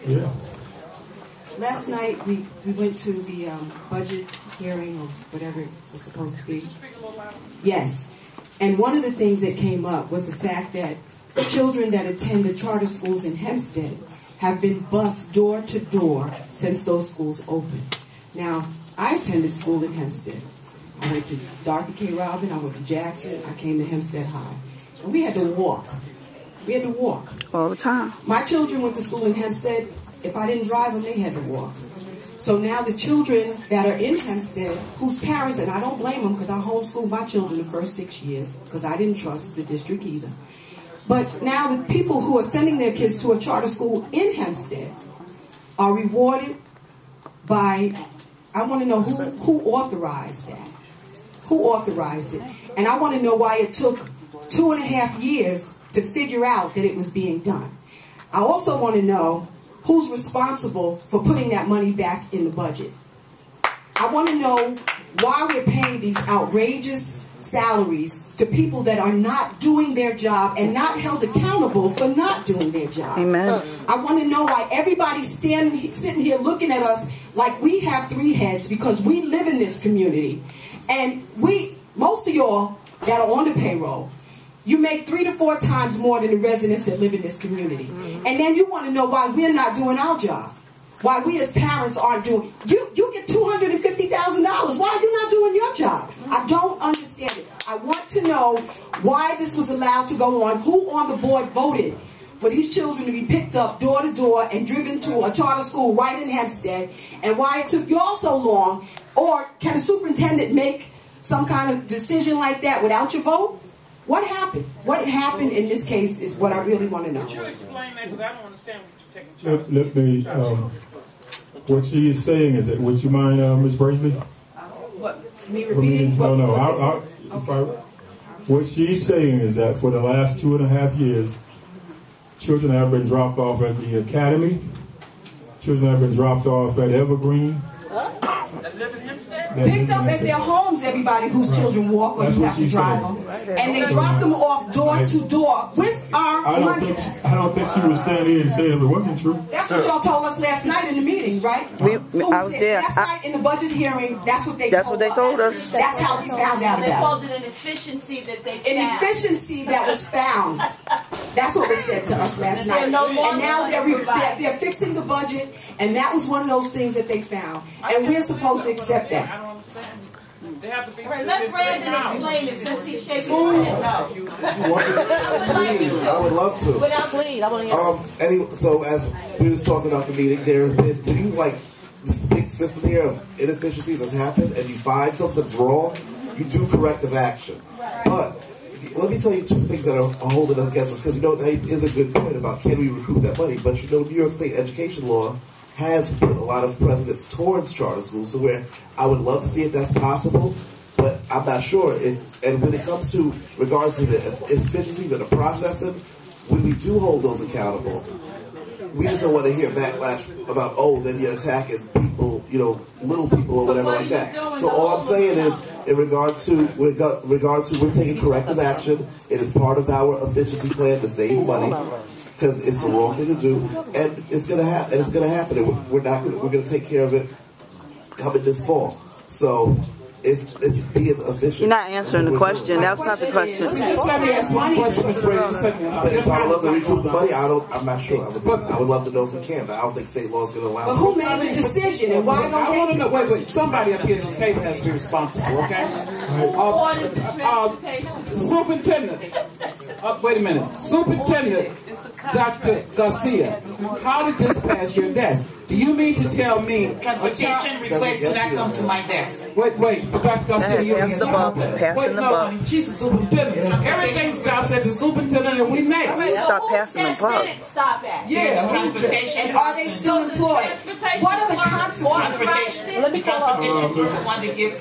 Yeah. Last night we went to the budget hearing or whatever it was supposed to be. Yes. And one of the things that came up was the fact that the children that attend the charter schools in Hempstead have been bused door to door since those schools opened. Now, I attended school in Hempstead. I went to Dorothy K. Robin, I went to Jackson, I came to Hempstead High. And we had to walk. We had to walk. All the time. My children went to school in Hempstead. If I didn't drive them, they had to walk. So now the children that are in Hempstead, whose parents, and I don't blame them because I homeschooled my children the first 6 years because I didn't trust the district either. But now the people who are sending their kids to a charter school in Hempstead are rewarded by, I want to know who authorized that. Who authorized it? And I want to know why it took 2.5 years to figure out that it was being done. I also want to know who's responsible for putting that money back in the budget. I want to know why we're paying these outrageous salaries to people that are not doing their job and not held accountable for not doing their job. Amen. I want to know why everybody's sitting here looking at us like we have 3 heads because we live in this community. And most of y'all that are on the payroll, you make 3 to 4 times more than the residents that live in this community. And then you want to know why we're not doing our job. Why we as parents aren't doing. You get $250,000. Why are you not doing your job? I don't understand it. I want to know why this was allowed to go on. Who on the board voted for these children to be picked up door to door and driven to a charter school right in Hempstead, and why it took y'all so long? Or can a superintendent make some kind of decision like that without your vote? What happened? What happened in this case is what I really want to know. Could you explain that? Because I don't understand what you're taking charge Let me, what she is saying is that, would you mind, Ms. Brazley? What? Me repeating? No. What she's saying is that for the last 2.5 years, children have been dropped off at the academy, children have been dropped off at Evergreen. Picked up at their homes, everybody whose children walk or you have to drive them. And they dropped them off door to door with our money. I don't think she was standing here and saying it wasn't true. That's what y'all told us last night in the meeting, right? I was there. Last night in the budget hearing, that's what they told us. That's how we found out They about called it an efficiency that they found. An efficiency that was found. That's what was said to us last night. And now they're fixing the budget, and that was one of those things that they found. And we're supposed to accept that. I don't understand. They have to be. Let Brandon explain it since he's shaking his head no. I would love to. Without please, I want to hear. So as we was talking about the meeting, there have been, when you like this big system here of inefficiencies that's happened, and you find something's wrong, you do corrective action. But let me tell you 2 things that are holding us against us, because that is a good point about can we recoup that money. But New York State education law has put a lot of precedents towards charter schools, so where I would love to see if that's possible, but I'm not sure. And when it comes to regards to the efficiencies of the processing, when we do hold those accountable, we just don't want to hear backlash about, then you're attacking people, little people or whatever like that. So all I'm saying is, in regards to we're taking corrective action. It is part of our efficiency plan to save money, because it's the wrong thing to do, and it's gonna happen. It's gonna happen. And we're gonna take care of it coming this fall. So it's being efficient. You're not answering the question. That was not the question. Just let me ask one question, Mr. Brady. If I would love to recoup the money, I'm not sure. I would love to know if we can, but I don't think state law is going to allow. But who made the decision, and why don't they? I want to know. Wait. Somebody up here at this table has to be responsible. Okay. Superintendent. Wait a minute. Superintendent Dr. Garcia, how did this pass your desk? Do you mean to tell me transportation request did not come to my desk? Wait, Dr. Garcia, you're pass the buck. Passing the buck. She's the superintendent. Everything stops at the superintendent, and we next. Stop passing the buck. Stop at? Yeah, transportation. And are they still employed? What are the consequences? Let me tell you. Want to give?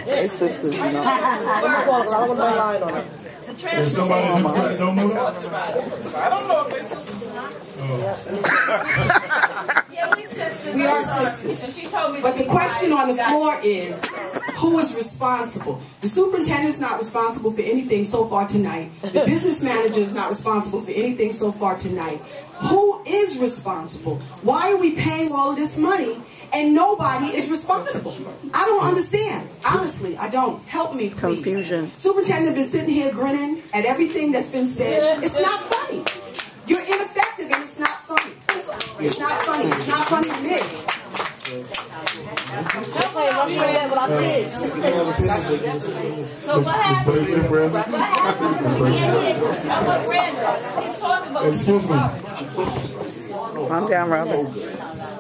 Hey, sisters, I don't want to lie on it. Somebody don't move? I don't know if they sisters. Yeah, we sisters. We are sisters. And she told me. But the question on the floor is, who is responsible. The superintendent is not responsible for anything so far tonight. The business manager is not responsible for anything so far tonight. Who is responsible? Why are we paying all of this money and nobody is responsible? I don't understand. Honestly, I don't. Help me, please. Confusion. Superintendent been sitting here grinning at everything that's been said. It's not funny. You're ineffective and it's not funny. It's not funny. It's not funny to me. So what happened? What happened? He's talking about. Excuse me. Calm down, Robert.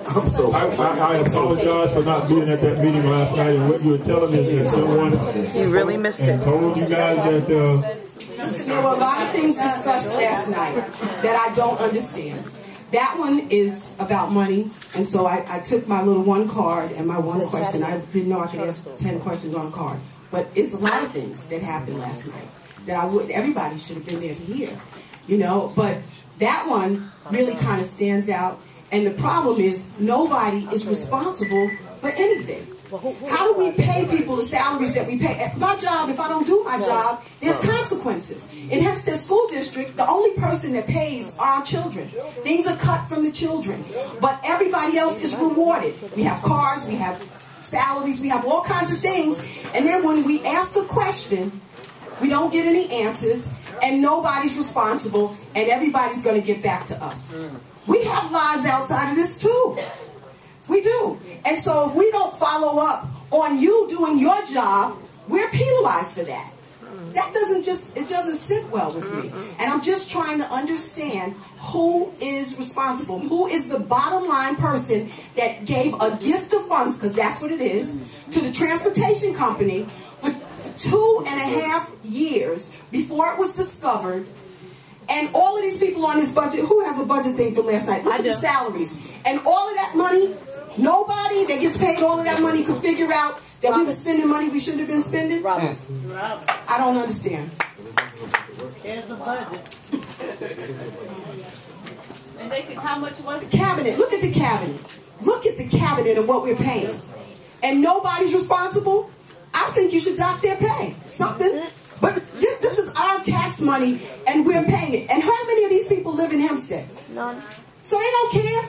I'm so. I apologize for not being at that meeting last night, and what you were telling me is that someone You really missed it. told you guys that There were a lot of things discussed last night that I don't understand. That one is about money, and so I took my little one card and my one question. I didn't know I could ask 10 questions on a card. But it's a lot of things that happened last night that everybody should have been there to hear. You know, but that one really kind of stands out. And the problem is nobody is responsible for anything. How do we pay people the salaries that we pay? My job, if I don't do my job, there's consequences. In Hempstead School District, the only person that pays are our children. Things are cut from the children. But everybody else is rewarded. We have cars, we have salaries, we have all kinds of things. And then when we ask a question, we don't get any answers, and nobody's responsible, and everybody's going to get back to us. We have lives outside of this too. We do. And so if we don't follow up on you doing your job, we're penalized for that. That doesn't sit well with me. And I'm just trying to understand who is responsible. Who is the bottom line person that gave a gift of funds, because that's what it is, to the transportation company for 2.5 years before it was discovered. And all of these people on this budget, who has a budget thing from last night? Look at the salaries. And all of that money, nobody that gets paid all of that money could figure out that we were spending money we shouldn't have been spending? I don't understand. Here's the budget. And they could, how much was it? The cabinet. Look at the cabinet. Look at the cabinet and what we're paying. And nobody's responsible? I think you should dock their pay. Something. But this is our tax money, and we're paying it. And how many of these people live in Hempstead? None. So they don't care?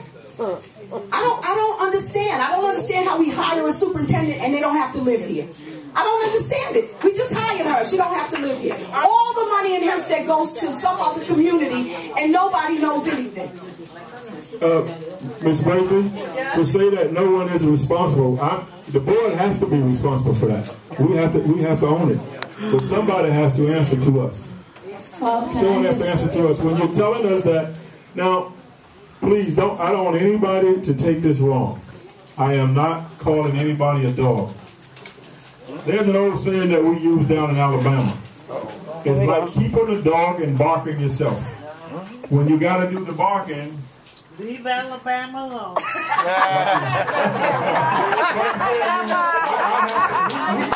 I don't understand. I don't understand how we hire a superintendent and they don't have to live here. I don't understand it. We just hired her. She don't have to live here. All the money in Hempstead goes to some other community, and nobody knows anything. Ms. Brazley, to say that no one is responsible, the board has to be responsible for that. We have to own it. But somebody has to answer to us. Someone has to answer to us. When you're telling us that, now, please don't. I don't want anybody to take this wrong. I am not calling anybody a dog. There's an old saying that we use down in Alabama. It's like keeping a dog and barking yourself. When you got to do the barking, Leave Alabama alone.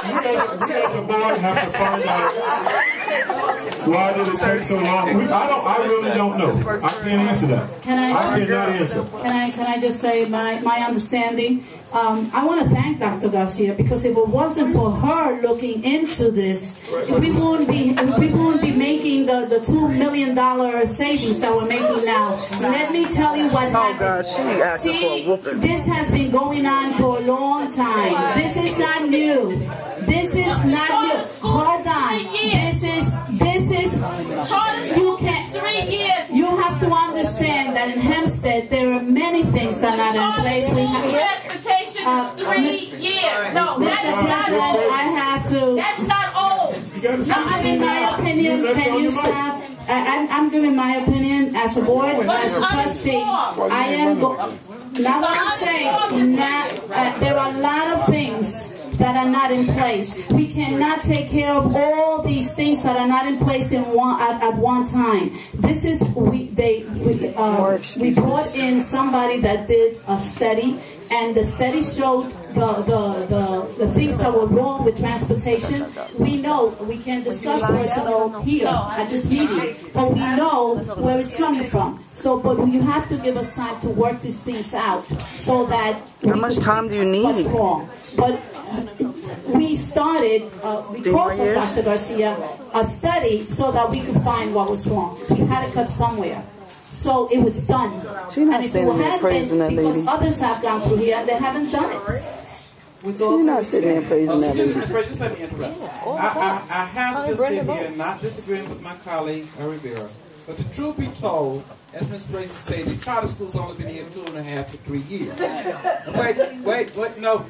we as a board have to find out why did it take so long. I really don't know. I can't answer that. I cannot answer. Can I just say my understanding? I want to thank Dr. Garcia, because if it wasn't for her looking into this, we wouldn't be making the $2 million savings that we're making now. Let me tell you what happened. See, this has been going on for a long time. This is not new. This is not new. Hold on. You have to understand that in Hempstead there are many things that are not in place. We have transportation is 3 years. No, that is not old. I have to. That's not old. I'm giving my opinion. Can you stop? I'm giving my opinion as a board, as a trustee. I am. Now what I'm saying, there are a lot of things that are not in place. We cannot take care of all these things that are not in place at one time. This is we brought in somebody that did a study, and the study showed the things that were wrong with transportation. We know we can discuss personal here at this meeting, but we know where it's coming from. So, but you have to give us time to work these things out so that how much time do you need? What's wrong? But we started, because of years? Dr. Garcia, a study so that we could find what was wrong. We had to cut somewhere. So it was done. She's not And if it standing there hadn't praising been, that because lady. others have gone through here and they haven't done it. With all She's due not sitting there respect. praising that Excuse me, lady. Mr. President, just let me interrupt. I have to sit here not disagreeing with my colleague, Rivera. But the truth be told, as Ms. Brazley said, the charter school's only been here 2.5 to 3 years. Wait, no.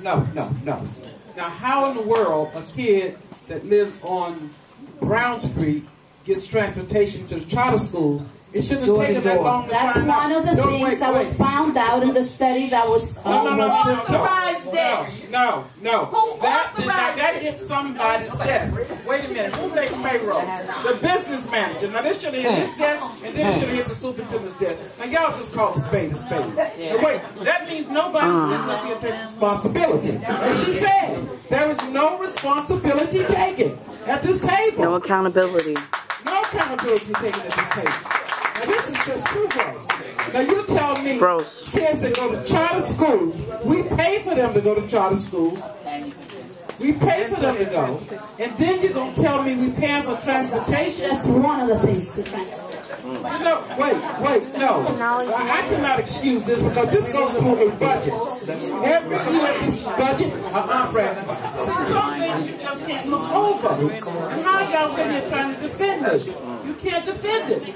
Now, how in the world a kid that lives on Brown Street gets transportation to the charter school? It shouldn't have taken that long to That's find one out. of the things that was found out in the study that was... No. That hit somebody's desk. Wait a minute, who makes payroll? The business manager. Now this should have hit his desk, and then it should have hit the superintendent's desk. Now y'all just call a spade a spade. Now wait, that means nobody's sitting up here takes responsibility. And she said there is no responsibility taken at this table. No accountability. No accountability taken at this table. Now this is just too gross. Now you tell me Gross. kids that go to charter schools, we pay for them to go to charter schools. We pay for them to go. And then you're going to tell me we pay for transportation? That's one of the things to transportation. No, wait, no. I cannot excuse this because this goes through a budget. Every year this budget, some things you just can't look over. And how y'all sitting here trying to defend this? You can't defend it.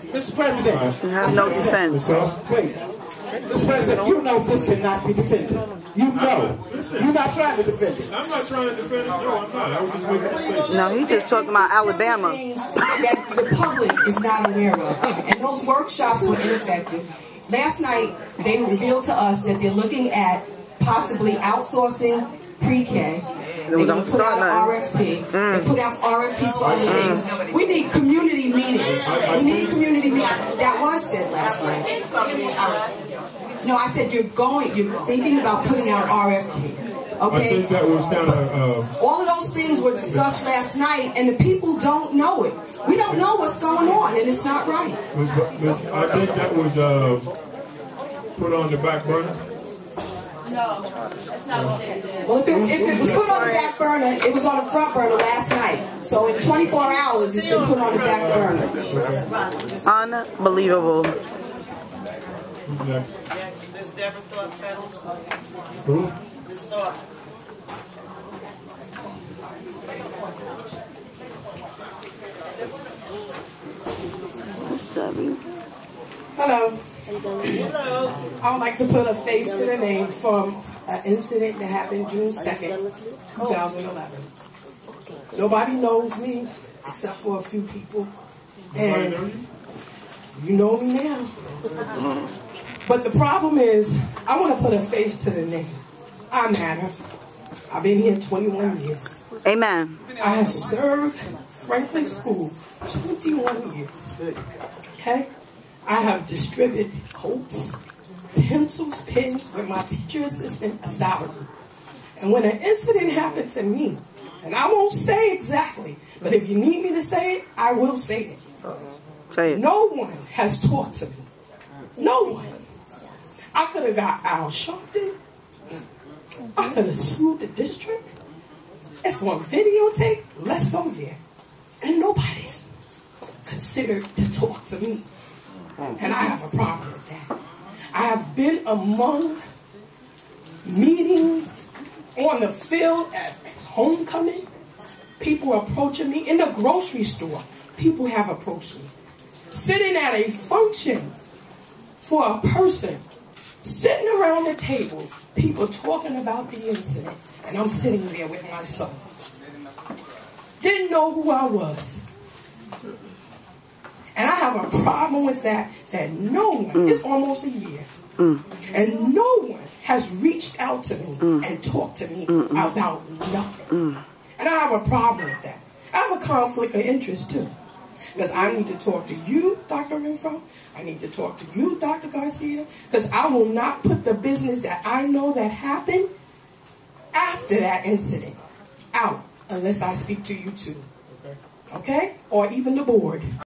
Mr. President. You have no defense. Wait. Mr. President, you know this cannot be defended. You know. You're not trying to defend it. I'm not trying to defend it. No, I'm not. I was just making a statement. No, he just talking about Alabama. Things that the public is not aware of. And those workshops were ineffective. Last night, they revealed to us that they're looking at possibly outsourcing pre-K. They're going to put out an RFP. They put out RFPs for other things. We need community meetings. We need community meetings. That was said last night. No, I said you're thinking about putting out RFP. Okay? I think that was kind of... all of those things were discussed last night, and the people don't know it. We don't know what's going on, and it's not right. I think that was put on the back burner. No, that's not what they did. Well, if it was put on the back burner, it was on the front burner last night. So in 24 hours, it's been put on the back burner. Unbelievable. Who's next? Miss Deborah Thorpe Federal. Who? Miss Thorpe. Miss Debbie. Hello. Hello. I would like to put a face to the name from an incident that happened June 2nd, 2011. Nobody knows me except for a few people. And you know me now. But the problem is, I want to put a face to the name. I'm Hannah. I've been here 21 years. Amen. I have served Franklin School 21 years. Okay? I have distributed coats, pencils, pens with my teacher assistant salary. And when an incident happened to me, and I won't say exactly, but if you need me to say it, I will say it. Say it. No one has talked to me. No one. I could have got Al Sharpton. I could have sued the district. It's on videotape. Let's go there. And nobody's considered to talk to me. And I have a problem with that. I have been among meetings on the field at homecoming. People approaching me in the grocery store. People have approached me. Sitting at a function for a person. Sitting around the table. People talking about the incident. And I'm sitting there with my son. Didn't know who I was. And I have a problem with that no one, it's almost a year, and no one has reached out to me and talked to me about nothing. And I have a problem with that. I have a conflict of interest too. Because I need to talk to you, Dr. Renfro. I need to talk to you, Dr. Garcia. Because I will not put the business that I know that happened after that incident out unless I speak to you too. Okay? Or even the board.